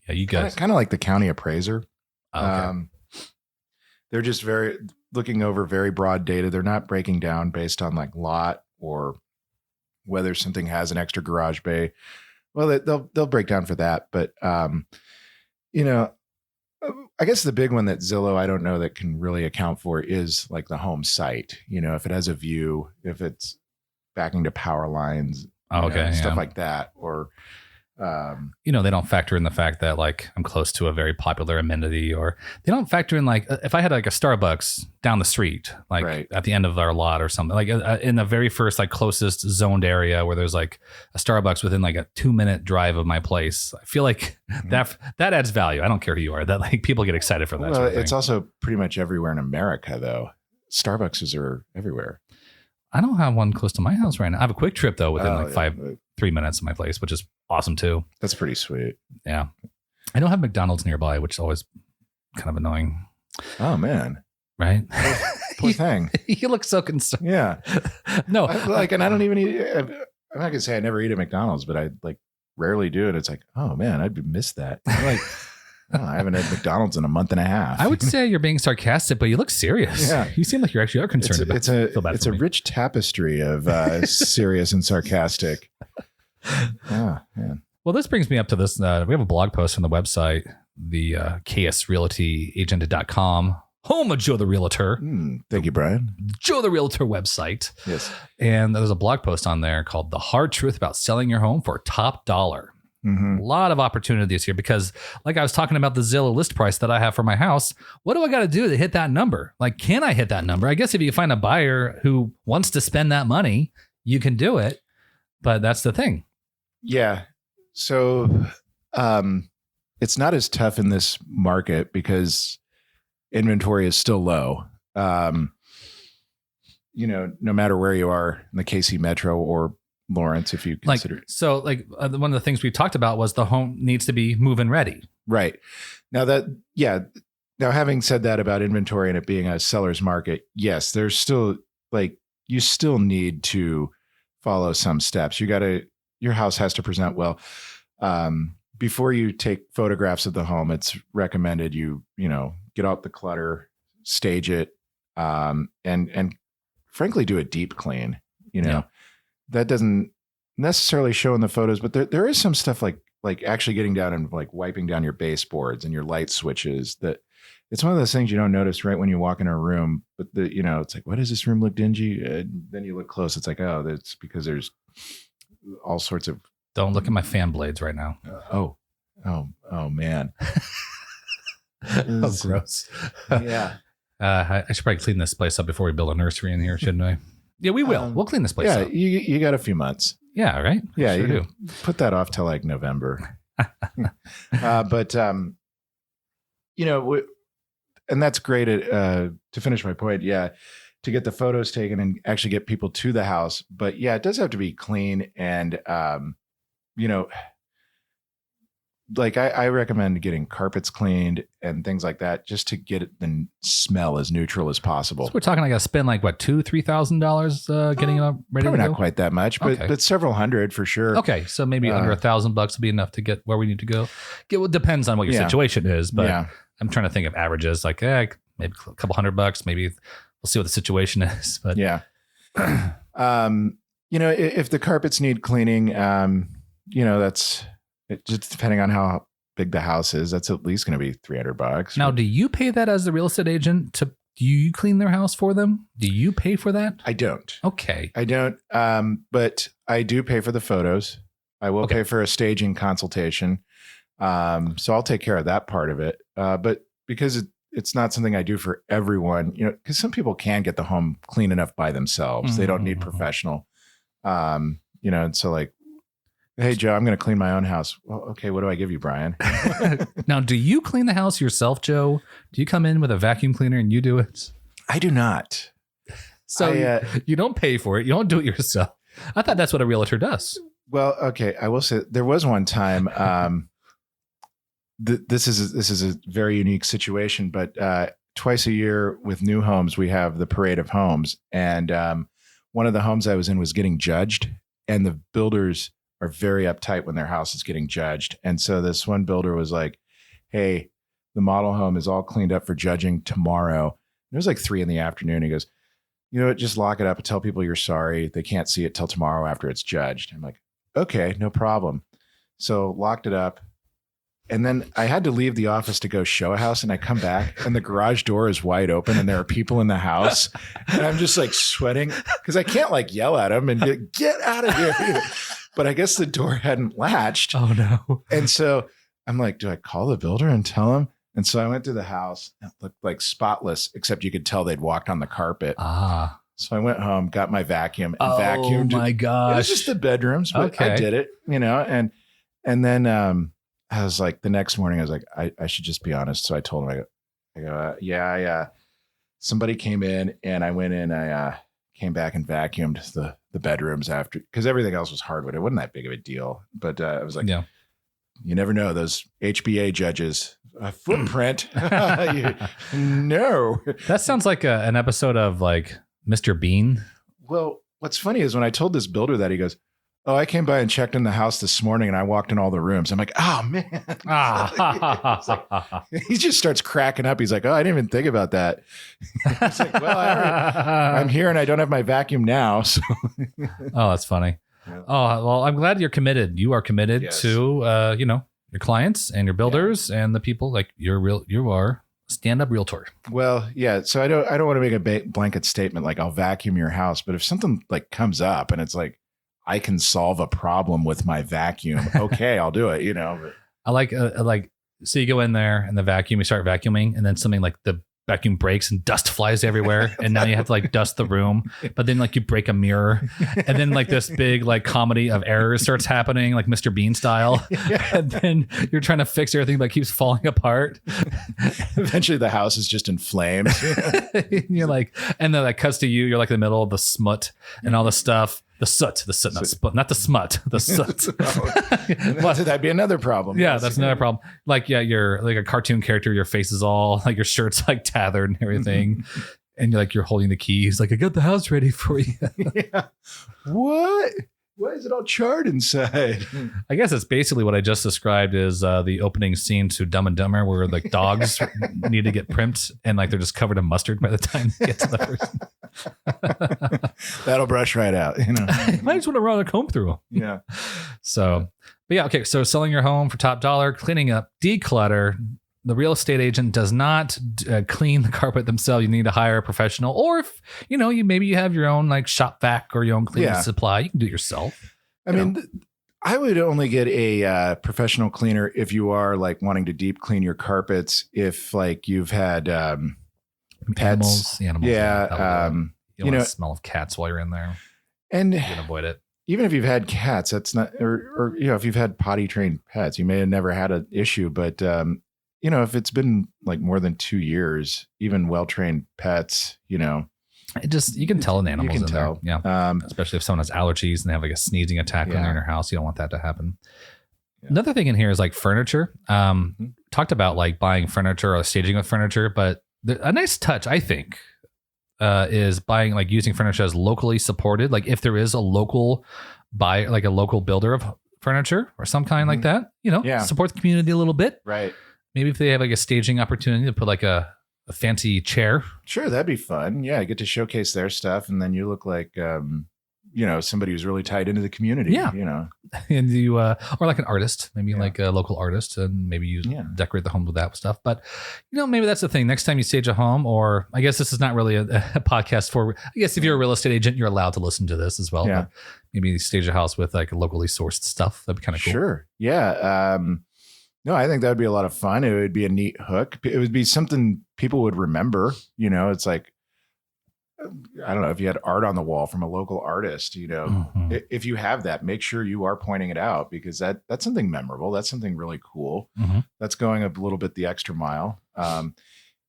Yeah, you guys kind of like the county appraiser. Okay. They're just looking over very broad data. They're not breaking down based on like lot or whether something has an extra garage bay. Well, they'll break down for that, but I guess the big one that Zillow, I don't know, that can really account for is like the home site. If it has a view, if it's backing to power lines, stuff like that, or they don't factor in the fact that like I'm close to a very popular amenity, or they don't factor in like if I had like a Starbucks down the street, like at the end of our lot or something, like in the very first like closest zoned area where there's like a Starbucks within like a 2-minute drive of my place. I feel like that adds value. I don't care who you are, that like people get excited for that. Well, it's also pretty much everywhere in America though. Starbucks are everywhere. I don't have one close to my house right now. I have a quick trip though within 3 minutes of my place, which is awesome too. That's pretty sweet. Yeah. I don't have McDonald's nearby, which is always kind of annoying. Oh man. Right? Poor thing. You look so concerned. Yeah. No. And I don't even eat, I'm not going to say I never eat at McDonald's, but I like rarely do. And it's like, oh man, I'd miss that. I'm like, I haven't had McDonald's in a month and a half. I would say you're being sarcastic, but you look serious. Yeah. You seem like you actually are concerned about it. It's a rich tapestry of serious and sarcastic. Oh, man. Well, this brings me up to this. We have a blog post on the website, the ksrealtyagent.com, home of Joe the Realtor. Thank you, Bryan. Joe the Realtor website. Yes. And there's a blog post on there called The Hard Truth About Selling Your Home for Top Dollar. Mhm. A lot of opportunities here because, like I was talking about the Zillow list price that I have for my house, what do I got to do to hit that number? Like, can I hit that number? I guess if you find a buyer who wants to spend that money, you can do it. But that's the thing. Yeah. So it's not as tough in this market because inventory is still low. No matter where you are in the KC Metro or Lawrence, if you consider it. One of the things we talked about was the home needs to be move-in ready. Right. Now having said that about inventory and it being a seller's market, yes, there's still you still need to follow some steps. Your house has to present well. Before you take photographs of the home, it's recommended you get out the clutter, stage it, and frankly, do a deep clean. That doesn't necessarily show in the photos, but there is some stuff like actually getting down and like wiping down your baseboards and your light switches. That it's one of those things you don't notice right when you walk in a room, but it's like, why does this room look dingy? Then you look close, it's like, oh, that's because there's all sorts of. Don't look at my fan blades right now. Oh man. Oh, gross. Yeah. I should probably clean this place up before we build a nursery in here, shouldn't I? Yeah, we will. We'll clean this place up. Yeah, you got a few months. Yeah, right? Yeah, sure you do. Put that off till like November. But and that's great. To finish my point, to get the photos taken and actually get people to the house. But yeah, it does have to be clean and I recommend getting carpets cleaned and things like that just to get the smell as neutral as possible. So we're talking, I got to spend like what, $2,000-$3,000 getting it up ready Probably to go? not quite that much, but several hundred for sure. Okay, so maybe under $1,000 would be enough to get where we need to go. It depends on what your situation is, but I'm trying to think of averages, like maybe a couple $100. Maybe we'll see what the situation is. But yeah, if the carpets need cleaning, that's. It just depending on how big the house is, that's at least going to be $300. Now, do you pay that as the real estate agent? Do you clean their house for them? Do you pay for that? I don't. Okay. I don't. But I do pay for the photos. I will pay for a staging consultation. So I'll take care of that part of it. But because it's not something I do for everyone, because some people can get the home clean enough by themselves. Mm-hmm. They don't need professional. And so like, hey, Joe, I'm going to clean my own house. Well, okay, what do I give you, Bryan? Now, do you clean the house yourself, Joe? Do you come in with a vacuum cleaner and you do it? I do not. So you don't pay for it. You don't do it yourself. I thought that's what a realtor does. Well, okay, I will say there was one time. This is a very unique situation, but twice a year with new homes, we have the parade of homes. And one of the homes I was in was getting judged, and the builders are very uptight when their house is getting judged. And so this one builder was like, hey, the model home is all cleaned up for judging tomorrow. And it was like 3 p.m. He goes, you know what, just lock it up and tell people you're sorry. They can't see it till tomorrow after it's judged. I'm like, okay, no problem. So locked it up. And then I had to leave the office to go show a house, and I come back and the garage door is wide open and there are people in the house. And I'm just like sweating because I can't like yell at them and get out of here. But I guess the door hadn't latched. Oh no. And so I'm like, do I call the builder and tell him? And so I went to the house. It looked like spotless, except you could tell they'd walked on the carpet. Ah. So I went home, got my vacuum and vacuumed. Oh my gosh. It was just the bedrooms, but I did it, and then I was like, the next morning I was like, I should just be honest. So I told him, somebody came in and I went in, I came back and vacuumed the bedrooms after, because everything else was hardwood. It wasn't that big of a deal, but I was like, you never know, those HBA judges, a footprint. No. That sounds like an episode of like Mr. Bean. Well, what's funny is when I told this builder that, he goes, oh, I came by and checked in the house this morning and I walked in all the rooms. I'm like, oh man. He just starts cracking up. He's like, oh, I didn't even think about that. He's like, well, I'm here and I don't have my vacuum now. So. Oh, that's funny. Yeah. Oh, well, I'm glad you're committed. You are committed to, your clients and your builders and the people. Like you are a stand-up realtor. Well, yeah. So I don't want to make a blanket statement like I'll vacuum your house, but if something like comes up and it's like, I can solve a problem with my vacuum. Okay, I'll do it, you know. But I like, so you go in there and the vacuum, you start vacuuming, and then something like the vacuum breaks and dust flies everywhere. And now you have to like dust the room, but then like you break a mirror, and then like this big like comedy of errors starts happening, like Mr. Bean style. And then you're trying to fix everything that keeps falling apart. eventually the house is just in flames. And you're like, and then that cuts to you. You're like in the middle of the smut and all the stuff. The soot, not the smut, the soot. Well, that'd be another problem. Yeah, that's another problem. Like, yeah, you're like a cartoon character. Your face is all like your shirt's like tethered and everything, and you're holding the keys. Like, I got the house ready for you. Yeah. What? Why is it all charred inside? I guess it's basically what I just described is the opening scene to Dumb and Dumber, where like dogs need to get primped and like they're just covered in mustard by the time they get to the person. That'll brush right out. You know, Might just want to run a comb through them. Yeah. So, but yeah, okay. So selling your home for top dollar, cleaning up, declutter. The real estate agent does not clean the carpet themselves. You need to hire a professional, or if maybe you have your own like shop vac or your own cleaning supply, you can do it yourself. I mean, I would only get a professional cleaner if you are like wanting to deep clean your carpets. If like you've had pets, animals, yeah, you don't want the smell of cats while you're in there, and you can avoid it. Even if you've had cats, that's not, or if you've had potty trained pets, you may have never had an issue, but if it's been like more than 2 years, even well-trained pets, you can tell an animal's in there. Yeah. Especially if someone has allergies and they have like a sneezing attack when they're in your house. You don't want that to happen. Yeah. Another thing in here is like furniture. Talked about like buying furniture or staging with furniture, but a nice touch, I think, is buying, like using furniture as locally supported. Like if there is a local buyer, like a local builder of furniture or some kind like that, support the community a little bit. Right. Maybe if they have like a staging opportunity to put like a fancy chair. Sure, that'd be fun. Yeah, get to showcase their stuff, and then you look like somebody who's really tied into the community. Yeah, and you or like an artist, maybe like a local artist, and maybe you decorate the home with that stuff. But maybe that's the thing. Next time you stage a home, or I guess this is not really a podcast for. I guess if you're a real estate agent, you're allowed to listen to this as well. Yeah. But maybe stage a house with like locally sourced stuff. That'd be kind of cool. Sure. Yeah. No, I think that would be a lot of fun. It would be a neat hook. It would be something people would remember. It's like, I don't know, if you had art on the wall from a local artist, if you have that, make sure you are pointing it out, because that's something memorable. That's something really cool. That's going a little bit the extra mile.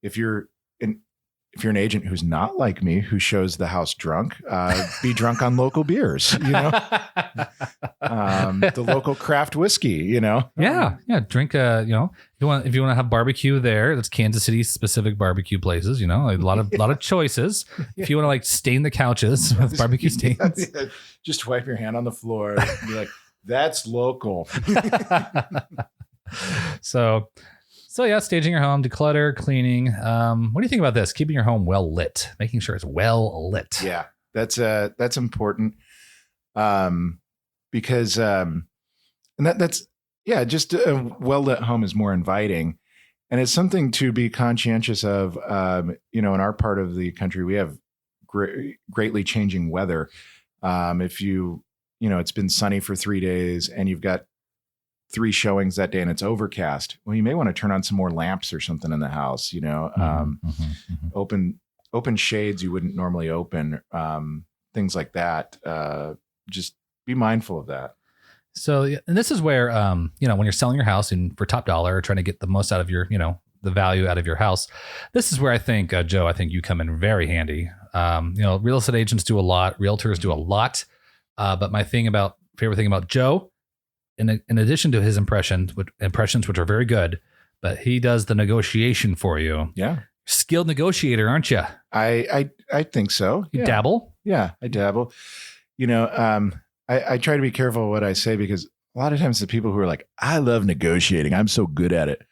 If you're an agent who's not like me, who shows the house drunk, be drunk on local beers, the local craft whiskey, Yeah. Drink, if you want to have barbecue there, that's Kansas City specific barbecue places, like a lot of choices. If you want to like stain the couches with barbecue stains, just wipe your hand on the floor and be like, that's local. So yeah, staging your home, declutter, cleaning. What do you think about this? Keeping your home well lit, making sure it's well lit. Yeah, that's important. Because just a well lit home is more inviting, and it's something to be conscientious of. In our part of the country, we have greatly changing weather. If it's been sunny for 3 days and you've got 3 showings that day and it's overcast, well, you may want to turn on some more lamps or something in the house, open shades you wouldn't normally open, things like that. Just be mindful of that. So, and this is where, when you're selling your house and for top dollar, or trying to get the most out of your, the value out of your house, this is where I think, Joe, I think you come in very handy. Real estate agents do a lot, realtors do a lot. But my favorite thing about Joe, in addition to his impressions, which are very good, but he does the negotiation for you. Yeah. Skilled negotiator, aren't you? I think so. You dabble? Yeah, I dabble. I try to be careful what I say, because a lot of times the people who are like, I love negotiating, I'm so good at it,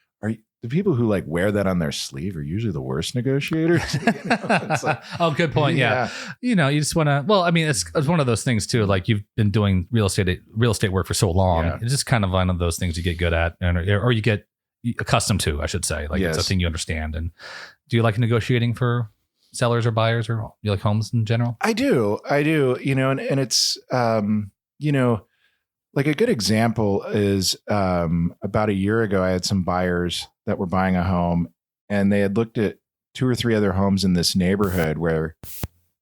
the people who like wear that on their sleeve are usually the worst negotiators. It's like, oh, good point. Yeah. You just want to, well, I mean, it's one of those things too. Like you've been doing real estate work for so long. Yeah. It's just kind of one of those things you get good at, or you get accustomed to, I should say. Like It's a thing you understand. And do you like negotiating for sellers or buyers, or you like homes in general? I do. And it's, like a good example is about a year ago, I had some buyers that were buying a home, and they had looked at 2 or 3 other homes in this neighborhood where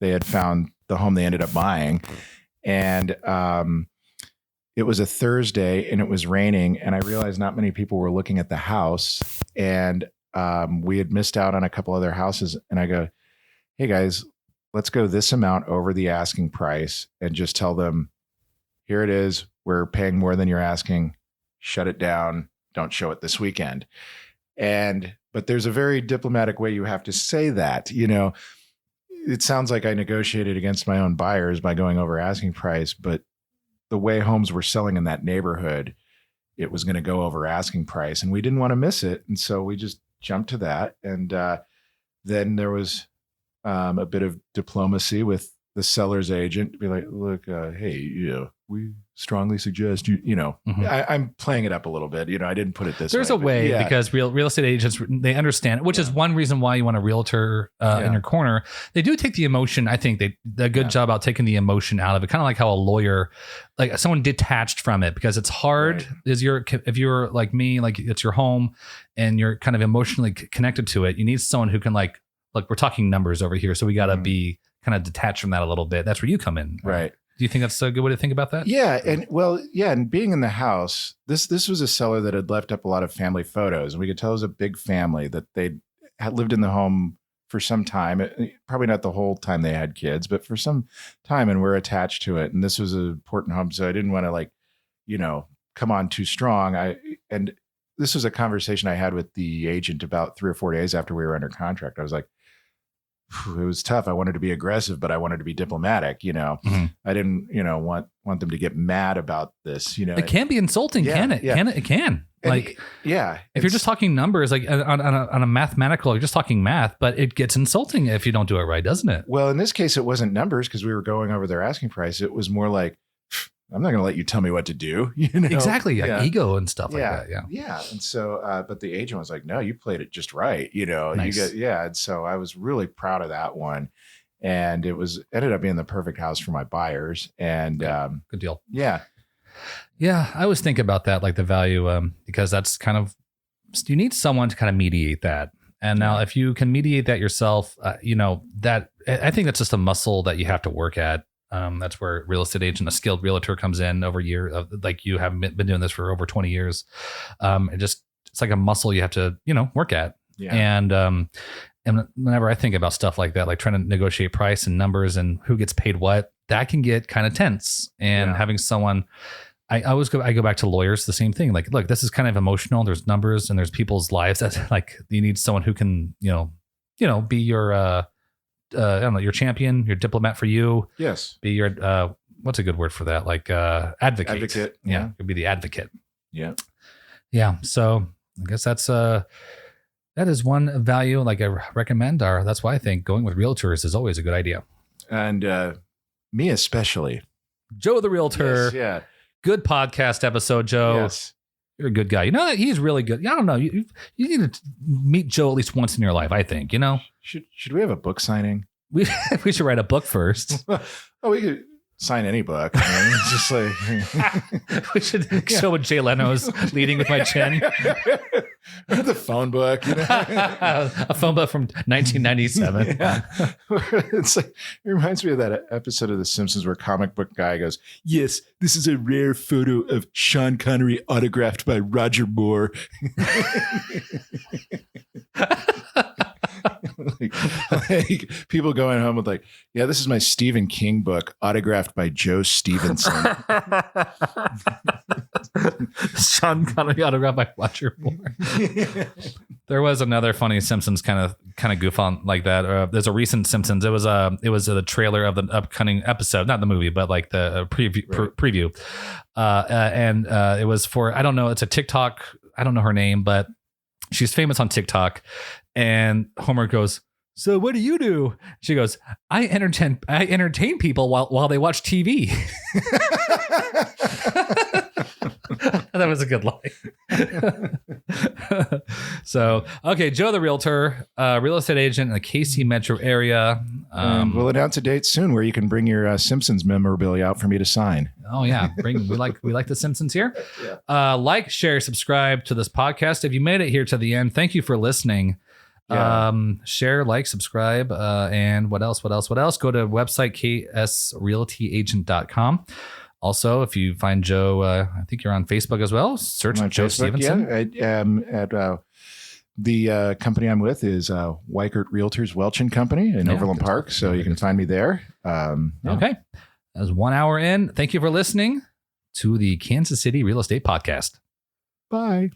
they had found the home they ended up buying. And it was a Thursday and it was raining, and I realized not many people were looking at the house, and we had missed out on a couple other houses. And I go, hey guys, let's go this amount over the asking price and just tell them, here it is. We're paying more than you're asking. Shut it down. Don't show it this weekend. But there's a very diplomatic way you have to say that. It sounds like I negotiated against my own buyers by going over asking price, but the way homes were selling in that neighborhood, it was going to go over asking price, and we didn't want to miss it. And so we just jumped to that. And then there was a bit of diplomacy with the seller's agent to be like, look, hey, we strongly suggest Mm-hmm. I'm playing it up a little bit. I didn't put it this way. There's a way because real estate agents, they understand it, which is one reason why you want a realtor in your corner. They do take the emotion. I think they do a good job about taking the emotion out of it. Kind of like how a lawyer, like someone detached from it, because it's hard. Right. If you're like me, like it's your home and you're kind of emotionally connected to it, you need someone who can like, look, we're talking numbers over here. So we got to be kind of detached from that a little bit. That's where you come in. Right. Do you think that's a good way to think about that? Yeah. And being in the house, this was a seller that had left up a lot of family photos, and we could tell it was a big family that they had lived in the home for some time, probably not the whole time they had kids, but for some time, and we're attached to it. And this was an important home. So I didn't want to come on too strong. And this was a conversation I had with the agent about 3 or 4 days after we were under contract. I was like, it was tough. I wanted to be aggressive, but I wanted to be diplomatic. Mm-hmm. I didn't, want them to get mad about this. It can be insulting, can it? Yeah. Can it? It can. Like, if you're just talking numbers, like on a mathematical, you're just talking math, but it gets insulting if you don't do it right, doesn't it? Well, in this case, it wasn't numbers because we were going over their asking price. It was more like, I'm not going to let you tell me what to do. Exactly. Like ego and stuff like that. Yeah. Yeah. And so, but the agent was like, no, you played it just right. Nice. And so I was really proud of that one. And it ended up being the perfect house for my buyers. And good deal. Yeah. Yeah. I always think about that, like the value, because that's kind of, you need someone to kind of mediate that. And now if you can mediate that yourself, that I think that's just a muscle that you have to work at. That's where real estate agent, a skilled realtor comes in over years. Like you have been doing this for over 20 years. It's like a muscle you have to, work at. Yeah. And whenever I think about stuff like that, like trying to negotiate price and numbers and who gets paid what, that can get kind of tense. And having someone, I go back to lawyers, the same thing. Like, look, this is kind of emotional. There's numbers and there's people's lives that like you need someone who can, be your, I don't know, your champion, your diplomat for you. Yes. Be your, what's a good word for that? Like advocate. Advocate. Yeah. Could be the advocate. Yeah. Yeah. So I guess that is one value. Like I recommend that's why I think going with realtors is always a good idea. And me especially. Joe the Realtor. Yes, yeah. Good podcast episode, Joe. Yes. You're a good guy. He's really good. I don't know. You need to meet Joe at least once in your life, I think, Should we have a book signing? We should write a book first. We could sign any book. It's just like we should show Jay Leno's Leading with My Chin. The phone book, a phone book from 1997. Yeah. It's like, it reminds me of that episode of The Simpsons where comic book guy goes, "Yes, this is a rare photo of Sean Connery autographed by Roger Moore." like people going home with like, yeah, this is my Stephen King book autographed by Joe Stevenson. Sean Connery autographed by Roger Moore. There was another funny Simpsons kind of goof on like that. There's a recent Simpsons. It was the trailer of the upcoming episode, not the movie, but like the preview. And it was for, I don't know, it's a TikTok. I don't know her name, but she's famous on TikTok. And Homer goes, "So what do you do?" She goes, I entertain people while they watch TV." That was a good line. So, okay, Joe the Realtor, real estate agent in the KC metro area. And we'll announce a date soon where you can bring your Simpsons memorabilia out for me to sign. Oh yeah, we like the Simpsons here. Yeah. Like, share, subscribe to this podcast. If you made it here to the end, thank you for listening. Yeah. Share, like, subscribe, and what else? Go to website ksrealtyagent.com. Also, if you find Joe, I think you're on Facebook as well. Search Joe Facebook, Stevenson. Yeah, the company I'm with is Weichert Realtors Welch and Company in Overland Park. So you can find me there. Okay. That was 1 hour in. Thank you for listening to the Kansas City Real Estate Podcast. Bye.